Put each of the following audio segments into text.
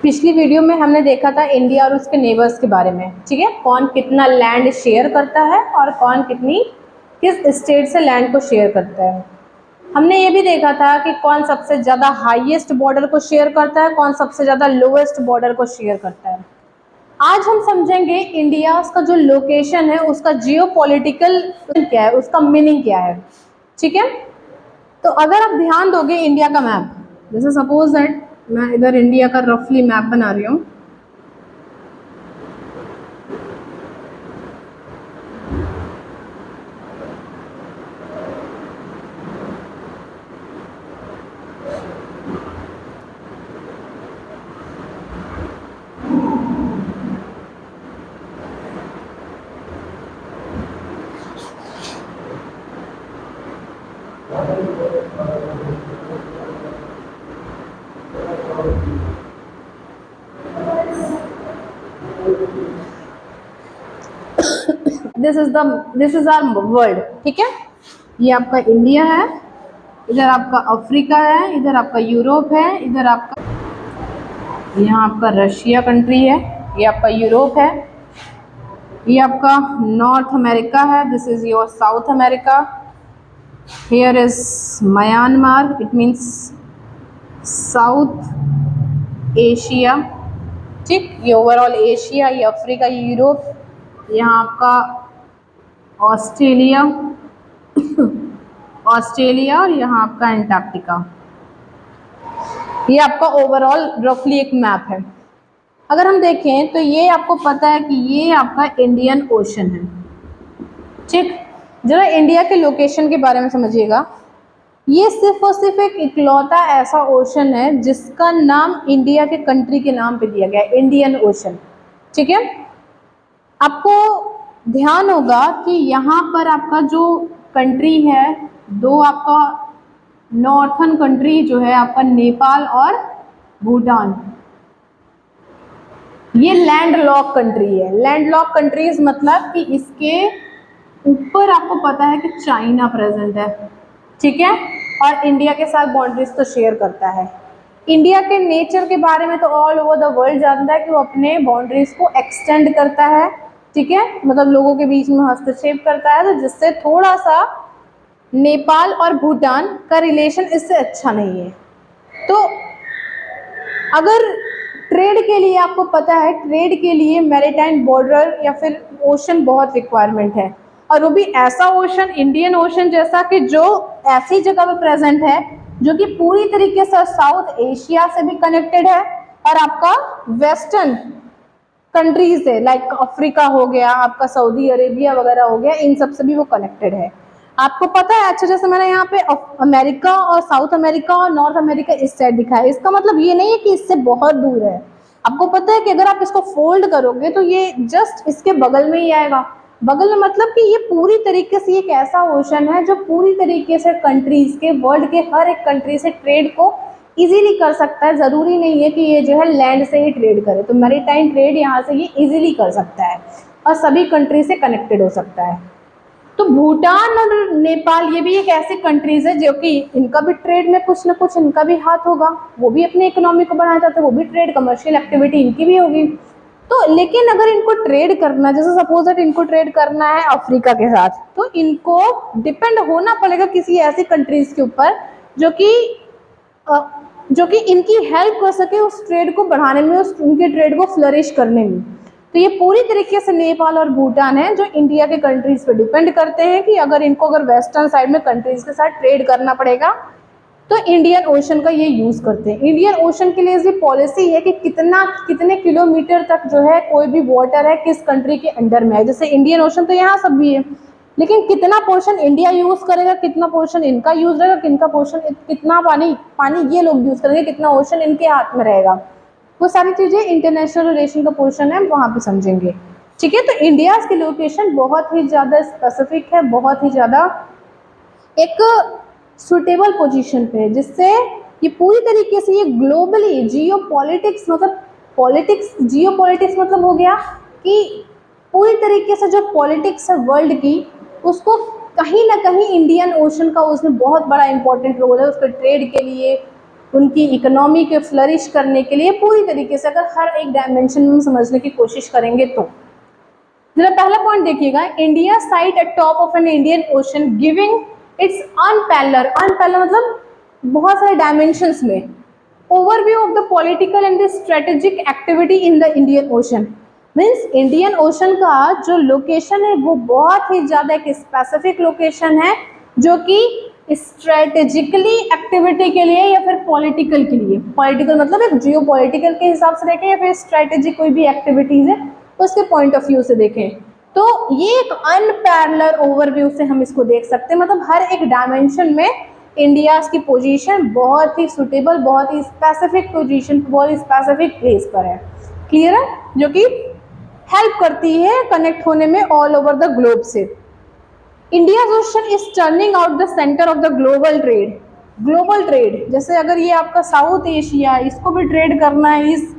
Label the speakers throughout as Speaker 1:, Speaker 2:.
Speaker 1: पिछली वीडियो में हमने देखा था इंडिया और उसके नेबर्स के बारे में, ठीक है। कौन कितना लैंड शेयर करता है और कौन किस स्टेट से लैंड को शेयर करता है। हमने ये भी देखा था कि कौन सबसे ज़्यादा हाईएस्ट बॉर्डर को शेयर करता है, कौन सबसे ज़्यादा लोएस्ट बॉर्डर को शेयर करता है। आज हम समझेंगे इंडिया का जो लोकेशन है उसका जियोपॉलिटिकल क्या है, उसका मीनिंग क्या है, ठीक है। तो अगर आप ध्यान दोगे इंडिया का मैप, जैसे सपोज दैट मैं इधर इंडिया का रफली मैप बना रही हूँ। दिस इज आवर वर्ल्ड, ठीक है। ये आपका इंडिया है, इधर आपका अफ्रीका है, इधर आपका यूरोप है, इधर आपका यहाँ आपका रशिया कंट्री है, ये आपका यूरोप है, ये आपका नॉर्थ अमेरिका है, this is your south America, here is Myanmar, it means south Asia, ठीक। ये ओवरऑल एशिया, ये अफ्रीका, ये यूरोप, यहाँ आपका ऑस्ट्रेलिया ऑस्ट्रेलिया और यहाँ आपका एंटार्क्टिका। ये आपका ओवरऑल रफली एक मैप है। अगर हम देखें तो ये आपको पता है कि ये आपका इंडियन ओशन है, ठीक। जरा इंडिया के लोकेशन के बारे में समझिएगा। ये सिर्फ और सिर्फ एक इकलौता ऐसा ओशन है जिसका नाम इंडिया के कंट्री के नाम पे दिया गया है, इंडियन ओशन, ठीक है। आपको ध्यान होगा कि यहाँ पर आपका जो कंट्री है, दो आपका नॉर्थन कंट्री जो है आपका नेपाल और भूटान, ये लैंड लॉक कंट्री है। लैंड लॉक कंट्रीज मतलब कि इसके ऊपर आपको पता है कि चाइना प्रेजेंट है, ठीक है, और इंडिया के साथ बाउंड्रीज तो शेयर करता है। इंडिया के नेचर के बारे में तो ऑल ओवर द वर्ल्ड जानता है कि वो अपने बाउंड्रीज को एक्सटेंड करता है, ठीक है, मतलब लोगों के बीच में हस्तक्षेप करता है, तो जिससे थोड़ा सा नेपाल और भूटान का रिलेशन इससे अच्छा नहीं है। तो अगर ट्रेड के लिए आपको पता है, ट्रेड के लिए मैरीटाइम बॉर्डर या फिर ओशन बहुत रिक्वायरमेंट है, और वो भी ऐसा ओशन, इंडियन ओशन जैसा कि जो ऐसी जगह पे प्रेजेंट है जो कि पूरी तरीके से साउथ एशिया से भी कनेक्टेड है और आपका वेस्टर्न कंट्रीज है, लाइक अफ्रीका हो गया, आपका सऊदी अरेबिया वगैरह हो गया, इन सब से भी वो कनेक्टेड है। आपको पता है, अच्छा जैसे मैंने यहाँ पे अमेरिका और साउथ अमेरिका और नॉर्थ अमेरिका इस साइड दिखा है, इसका मतलब ये नहीं है कि इससे बहुत दूर है। आपको पता है कि अगर आप इसको फोल्ड करोगे तो ये जस्ट इसके बगल में ही आएगा। बगल में मतलब कि ये पूरी तरीके से एक ऐसा ओशन है जो पूरी तरीके से कंट्रीज के, वर्ल्ड के हर एक कंट्री से ट्रेड को इजीली कर सकता है। ज़रूरी नहीं है कि ये जो है लैंड से ही ट्रेड करे, तो मैरीटाइम ट्रेड यहाँ से ये इजीली कर सकता है और सभी कंट्री से कनेक्टेड हो सकता है। तो भूटान और नेपाल ये भी एक ऐसे कंट्रीज है जो कि इनका भी ट्रेड में कुछ ना कुछ इनका भी हाथ होगा, वो भी अपने इकोनॉमी को बढ़ाना चाहते हैं, वो भी ट्रेड, कमर्शियल एक्टिविटी इनकी भी होगी। तो लेकिन अगर इनको ट्रेड करना, जैसे सपोज दैट इनको ट्रेड करना है अफ्रीका के साथ, तो इनको डिपेंड होना पड़ेगा किसी ऐसी कंट्रीज के ऊपर जो कि इनकी हेल्प कर सके उस ट्रेड को बढ़ाने में, उनके ट्रेड को फ्लरिश करने में। तो ये पूरी तरीके से नेपाल और भूटान है जो इंडिया के कंट्रीज पे डिपेंड करते हैं कि अगर वेस्टर्न साइड में कंट्रीज के साथ ट्रेड करना पड़ेगा तो इंडियन ओशन का ये यूज़ करते हैं। इंडियन ओशन के लिए ये पॉलिसी है कि कितने किलोमीटर तक जो है कोई भी वाटर है किस कंट्री के अंडर में है। जैसे इंडियन ओशन तो यहाँ सब भी है, लेकिन कितना पोर्शन इंडिया यूज़ करेगा, कितना पोर्शन इनका यूज़ रहेगा, कितना पानी ये लोग यूज़ करेंगे, कितना ओशन इनके हाथ में रहेगा, वो सारी चीज़ें इंटरनेशनल रिलेशन का पोर्शन है, वहाँ पे समझेंगे, ठीक है। तो इंडिया की लोकेशन बहुत ही ज़्यादा स्पेसिफिक है, बहुत ही ज़्यादा एक सुटेबल पोजीशन पे है, जिससे ये पूरी तरीके से ये ग्लोबली जियोपॉलिटिक्स मतलब हो गया कि पूरी तरीके से जो पॉलिटिक्स है वर्ल्ड की, उसको कहीं ना कहीं इंडियन ओशन का उसमें बहुत बड़ा इंपॉर्टेंट रोल है, उसके ट्रेड के लिए, उनकी इकोनॉमी के फ्लरिश करने के लिए पूरी तरीके से अगर हर एक डायमेंशन में समझने की कोशिश करेंगे तो। जरा पहला पॉइंट देखिएगा, India site eight top of an Indian ocean giving it's unparalleled, unparalleled मतलब बहुत सारे डायमेंशंस में, overview of the political and the strategic activity in the Indian ocean. Means Indian ocean का जो लोकेशन है वो बहुत ही ज़्यादा एक स्पेसिफिक लोकेशन है, जो कि स्ट्रेटेजिकली एक्टिविटी के लिए या फिर पॉलिटिकल के लिए, पॉलिटिकल मतलब एक जियो पॉलिटिकल के हिसाब से देखें या फिर स्ट्रेटेजिक कोई भी एक्टिविटीज़ है उसके पॉइंट ऑफ व्यू से देखें, तो ये एक अनपैरेलल ओवरव्यू से हम इसको देख सकते हैं। मतलब हर एक डायमेंशन में इंडिया की पोजीशन बहुत ही सुटेबल, बहुत ही स्पेसिफिक पोजीशन, बहुत ही स्पेसिफिक प्लेस पर है। क्लियर है, जो कि हेल्प करती है कनेक्ट होने में ऑल ओवर द ग्लोब से। India ocean is turning out the centre of the global trade. Global trade जैसे अगर ये आपका साउथ एशिया, इसको भी ट्रेड करना है, इस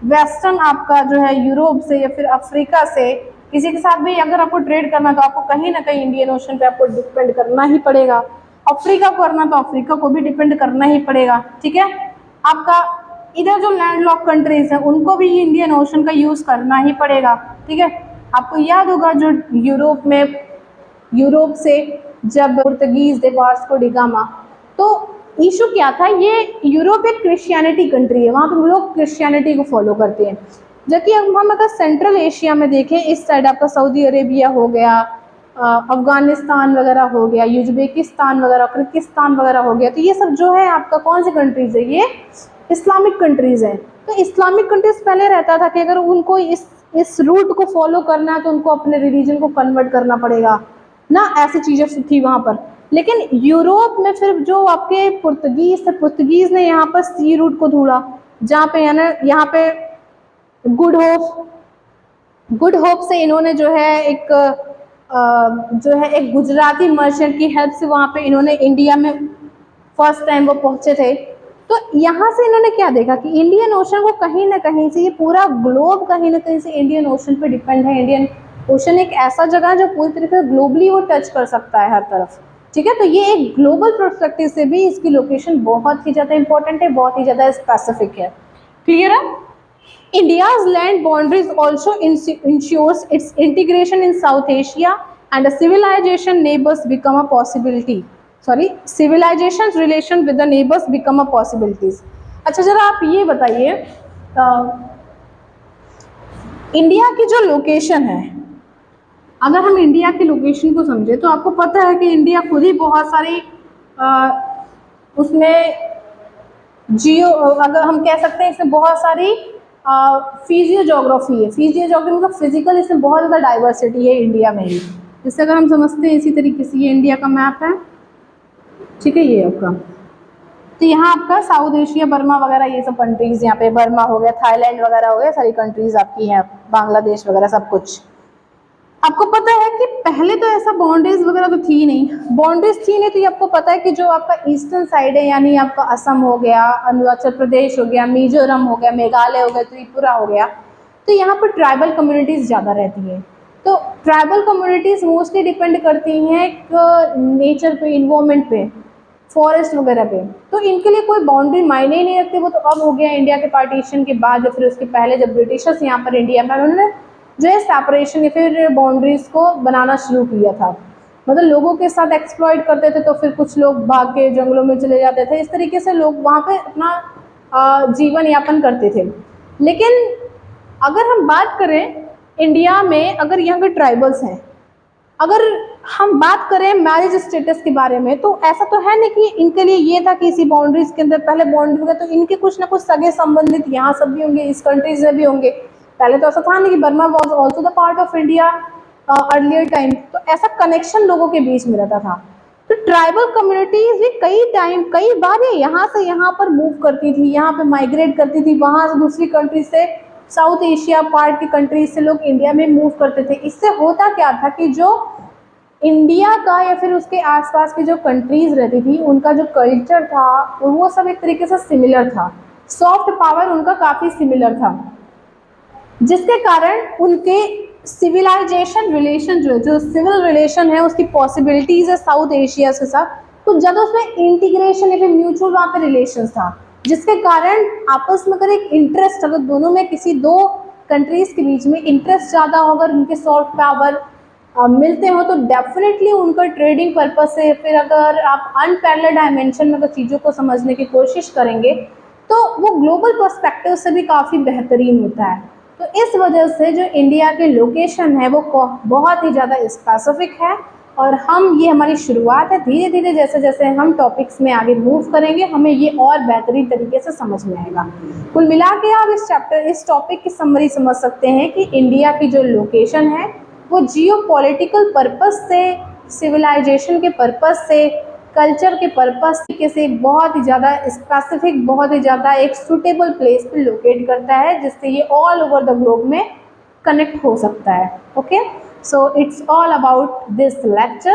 Speaker 1: वेस्टर्न आपका जो है यूरोप से या फिर अफ्रीका से किसी के साथ भी अगर आपको ट्रेड करना है तो आपको कहीं ना कहीं इंडियन ओशन पे आपको डिपेंड करना ही पड़ेगा। अफ्रीका को करना तो अफ्रीका को भी डिपेंड करना ही पड़ेगा। ठीक है, आपका इधर जो लैंडलॉक कंट्रीज हैं उनको भी इंडियन ओशन का यूज़ करना ही पड़ेगा। ठीक है, आपको याद होगा जो यूरोप से जब पुर्तगीज थे वास्को डी गामा, तो इशू क्या था, ये यूरोप एक क्रिश्चियनिटी कंट्री है, वहाँ पे लोग क्रिश्चियनिटी को फॉलो करते हैं। जबकि हम अगर सेंट्रल एशिया में देखें, इस साइड आपका सऊदी अरेबिया हो गया, अफगानिस्तान वगैरह हो गया, उज्बेकिस्तान वगैरह, किर्गिस्तान वगैरह हो गया, तो ये सब जो है आपका कौन सी कंट्रीज़ है, ये इस्लामिक कंट्रीज़ हैं। तो इस्लामिक कंट्रीज़ पहले रहता था कि अगर उनको इस रूट को फॉलो करना है तो उनको अपने रिलीजन को कन्वर्ट करना पड़ेगा ना, ऐसी चीज़ें थी वहाँ पर। लेकिन यूरोप में फिर जो आपके पुर्तगीज़ ने यहाँ पर सी रूट को ढूंढा, जहाँ पे यहाँ पे गुड होप से इन्होंने जो है एक गुजराती मर्चेंट की हेल्प से वहाँ पे इन्होंने इंडिया में फर्स्ट टाइम वो पहुँचे थे। तो यहाँ से इन्होंने क्या देखा कि इंडियन ओशन को कहीं ना कहीं से, ये पूरा ग्लोब कहीं ना कहीं से इंडियन ओशन पे डिपेंड है। इंडियन ओशन एक ऐसा जगह है जो पूरी तरीके से ग्लोबली वो टच कर सकता है हर तरफ। ठीक है, तो ये एक ग्लोबल पर्सपेक्टिव से भी इसकी लोकेशन बहुत ही ज़्यादा इंपॉर्टेंट है, बहुत ही ज़्यादा स्पेसिफिक है। क्लियर है, India's land boundaries also ensures its integration in South Asia and a civilization neighbors become a possibility. Civilization's relation with the neighbors become a possibilities. अच्छा जरा आप ये बताइए, इंडिया की जो लोकेशन है, अगर हम इंडिया की लोकेशन को समझे तो आपको पता है कि इंडिया खुद ही बहुत सारी उसमें अगर हम कह सकते हैं इसमें बहुत सारी फिजियोजोग्राफी है। फिजियोजोग्राफी मतलब फिजिकल, इसमें बहुत ज़्यादा डाइवर्सिटी है इंडिया में ही। जैसे अगर हम समझते हैं इसी तरीके से, ये इंडिया का मैप है, ठीक है, ये आपका, तो यहाँ आपका साउथ एशिया, बर्मा वगैरह ये सब कंट्रीज़, यहाँ पे बर्मा हो गया, थाईलैंड वगैरह हो गया, सारी कंट्रीज़ आपकी हैं, बांग्लादेश वगैरह सब कुछ। आपको पता है कि पहले तो ऐसा बाउंड्रीज वगैरह तो थी नहीं, तो ये आपको पता है कि जो आपका ईस्टर्न साइड है, यानी आपका असम हो गया, अरुणाचल प्रदेश हो गया, मिजोरम हो गया, मेघालय हो गया, त्रिपुरा हो गया, तो यहाँ पर ट्राइबल कम्युनिटीज़ ज़्यादा रहती हैं। तो ट्राइबल कम्युनिटीज़ मोस्टली डिपेंड करती हैं नेचर पे, इन्वायरमेंट पे, फॉरेस्ट वगैरह पे, तो इनके लिए कोई बाउंड्री मायने ही नहीं रखती। वो तो अब हो गया इंडिया के पार्टीशन के बाद, या फिर उसके पहले जब ब्रिटिशर्स यहाँ पर इंडिया में, उन्होंने जो है सेपरेशन या फिर बाउंड्रीज़ को बनाना शुरू किया था। मतलब लोगों के साथ एक्सप्लॉइट करते थे, तो फिर कुछ लोग भाग के जंगलों में चले जाते थे, इस तरीके से लोग वहाँ पे अपना जीवन यापन करते थे। लेकिन अगर हम बात करें इंडिया में, अगर यहाँ के ट्राइबल्स हैं, अगर हम बात करें मैरिज स्टेटस के बारे में, तो ऐसा तो है नहीं कि इनके लिए ये था कि इसी बाउंड्रीज़ के अंदर पहले बाउंड्री होगा तो इनके कुछ ना कुछ सगे संबंधित यहाँ सब भी होंगे, इस कंट्रीज में भी होंगे। पहले तो ऐसा था नहीं कि Burma was also the part of India earlier time, तो ऐसा कनेक्शन लोगों के बीच में रहता था। तो ट्राइबल कम्युनिटीज भी कई बार ये यहाँ से यहाँ पर मूव करती थी, यहाँ पे माइग्रेट करती थी, वहाँ से दूसरी कंट्री से, साउथ एशिया पार्ट की कंट्रीज से लोग इंडिया में मूव करते थे। इससे होता क्या था कि जो इंडिया का या फिर उसके आसपास की जो कंट्रीज रहती थी, उनका जो कल्चर था वो सब एक तरीके से सिमिलर था, सॉफ्ट पावर उनका काफ़ी सिमिलर था, जिसके कारण उनके सिविलाइजेशन रिलेशन जो सिविल रिलेशन है उसकी पॉसिबिलिटीज़ है साउथ एशिया के साथ, कुछ ज़्यादा उसमें इंटीग्रेशन या फिर म्यूचुअल वहाँ पे रिलेशन था। जिसके कारण आपस में अगर एक इंटरेस्ट, अगर दोनों में किसी दो कंट्रीज के बीच में इंटरेस्ट ज़्यादा हो, अगर उनके सॉफ्ट पावर मिलते हो, तो डेफिनेटली उनका ट्रेडिंग पर्पस से, फिर अगर आप अनपैरेलल डायमेंशन में अगर चीज़ों को समझने की कोशिश करेंगे तो वो ग्लोबल पर्सपेक्टिव से भी काफ़ी बेहतरीन होता है। तो इस वजह से जो इंडिया की लोकेशन है वो बहुत ही ज़्यादा स्पेसिफिक है, और हम, ये हमारी शुरुआत है, धीरे धीरे जैसे जैसे हम टॉपिक्स में आगे मूव करेंगे हमें ये और बेहतरीन तरीके से समझ में आएगा। कुल मिला के आप इस टॉपिक की समरी समझ सकते हैं कि इंडिया की जो लोकेशन है वो जियोपॉलिटिकल पर्पस से, सिविलाइजेशन के पर्पस से, कल्चर के पर्पस से बहुत ही ज़्यादा स्पेसिफिक, बहुत ही ज़्यादा एक सूटेबल प्लेस पे लोकेट करता है, जिससे ये ऑल ओवर द ग्लोब में कनेक्ट हो सकता है। Okay, so it's all about this lecture.